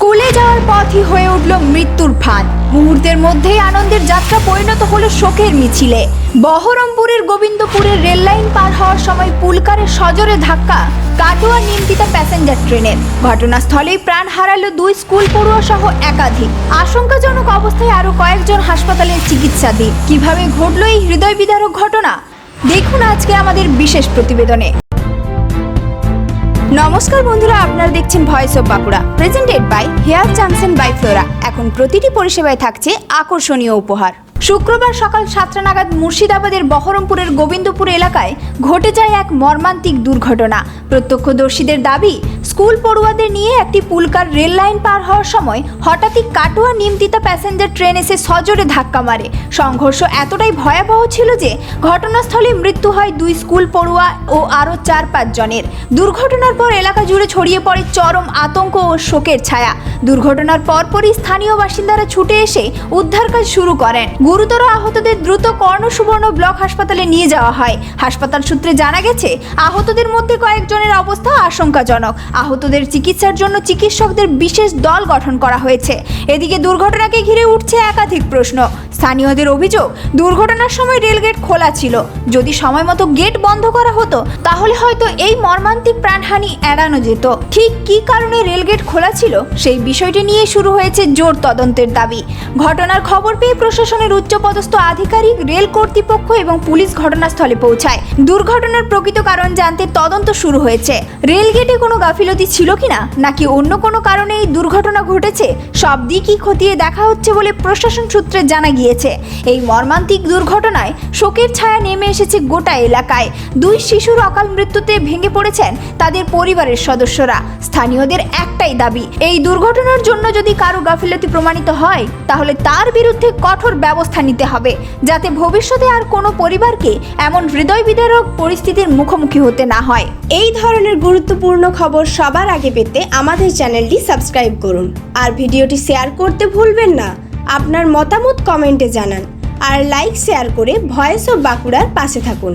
স্কুলে যাওয়ার পথই হয়ে উঠল মৃত্যুর ফাঁদ। মুহূর্তের মধ্যেই আনন্দের যাত্রা পরিণত হলো শোকের মিছিলে। বহরমপুরের গোবিন্দপুরের রেল লাইন পার হওয়ার সময় পুলকারের সজোরে ধাক্কা কাটোয়া নিমতিতা প্যাসেঞ্জার ট্রেনের। ঘটনাস্থলেই প্রাণ হারালো 2 স্কুল পড়ুয়া সহ একাধিক। আশঙ্কাজনক অবস্থায় আরো কয়েকজন হাসপাতালে চিকিৎসাধীন। কিভাবে ঘটল এই হৃদয় বিদারক ঘটনা, দেখুন আজকে আমাদের বিশেষ প্রতিবেদনে। নমস্কার বন্ধুরা, আপনারা দেখছেন voice of Bankura, presented by Hair Junction by Flora. এখন প্রতিটি পরিষেবায় থাকছে আকর্ষণীয় উপহার। শুক্রবার সকাল 7টা নাগাদ মুর্শিদাবাদের বহরমপুরের গোবিন্দপুর এলাকায় ঘটে যায় এক মর্মান্তিক দুর্ঘটনা। প্রত্যক্ষদর্শীদের দাবি, স্কুল পড়ুয়াদের নিয়ে একটি পুলকার রেল লাইন পার হওয়ার সময় হঠাৎই কাটোয়া নিমতিতা প্যাসেঞ্জার ট্রেন এসে সজোরে ধাক্কা মারে। সংঘর্ষ এতটাই ভয়াবহ ছিল যে ঘটনাস্থলে মৃত্যু হয় 2 স্কুল পড়ুয়া ও আরও 4-5 জনের। দুর্ঘটনার পর এলাকা জুড়ে ছড়িয়ে পড়ে চরম আতঙ্ক ও শোকের ছায়া। দুর্ঘটনার পরপরই স্থানীয় বাসিন্দারা ছুটে এসে উদ্ধার কাজ শুরু করেন। গুরুতর আহতদের দ্রুত কর্ণসুবর্ণ ব্লক হাসপাতালে নিয়ে যাওয়া হয়। হাসপাতাল সূত্রে জানা গেছে, আহতদের মধ্যে কয়েকজনের অবস্থা আশঙ্কাজনক। আহতদের চিকিৎসার জন্য চিকিৎসকদের বিশেষ দল গঠন করা হয়েছে। এদিকে দুর্ঘটনাকে ঘিরে উঠছে একাধিক প্রশ্ন। স্থানীয়দের অভিযোগ, দুর্ঘটনার সময় রেলগেট খোলা ছিল। যদি সময় মতো গেট বন্ধ করা হতো তাহলে হয়তো এই মর্মান্তিক প্রাণহানি এড়ানো যেত। ঠিক কী কারণে রেলগেট খোলা ছিল সেই বিষয়টি নিয়ে শুরু হয়েছে জোর তদন্তের দাবি। ঘটনার খবর পেয়ে প্রশাসনের উচ্চপদস্থ আধিকারিক, রেল কর্তৃপক্ষ এবং পুলিশ ঘটনাস্থলে পৌঁছায়। দুর্ঘটনার প্রকৃত কারণ জানতে তদন্ত শুরু হয়েছে। রেলগেটে কোনো গাফিলতি ছিল কিনা, নাকি অন্য কোনো কারণে এই দুর্ঘটনা ঘটেছে, সব দিকই খতিয়ে দেখা হচ্ছে বলে প্রশাসন সূত্রে জানা গিয়েছে। এই মর্মান্তিক দুর্ঘটনায় শোকের ছায়া নেমে এসেছে গোটা এলাকায়। 2 শিশুর অকাল মৃত্যুতে ভেঙে পড়েছেন তাদের পরিবারের সদস্যরা। স্থানীয়দের একটাই দাবি, এই দুর্ঘটনার জন্য যদি কারো গাফিলতি প্রমাণিত হয় তাহলে তার বিরুদ্ধে কঠোর ব্যবস্থা নিতে হবে, যাতে ভবিষ্যতে আর কোনো পরিবারকে এমন হৃদয় বিদারক পরিস্থিতির মুখোমুখি হতে না হয়। এই ধরনের গুরুত্বপূর্ণ খবর সবার আগে পেতে আমাদের চ্যানেলটি সাবস্ক্রাইব করুন আর ভিডিওটি শেয়ার করতে ভুলবেন না। আপনার মতামত কমেন্টে জানান আর লাইক শেয়ার করে ভয়েস অফ বাঁকুড়ার পাশে থাকুন।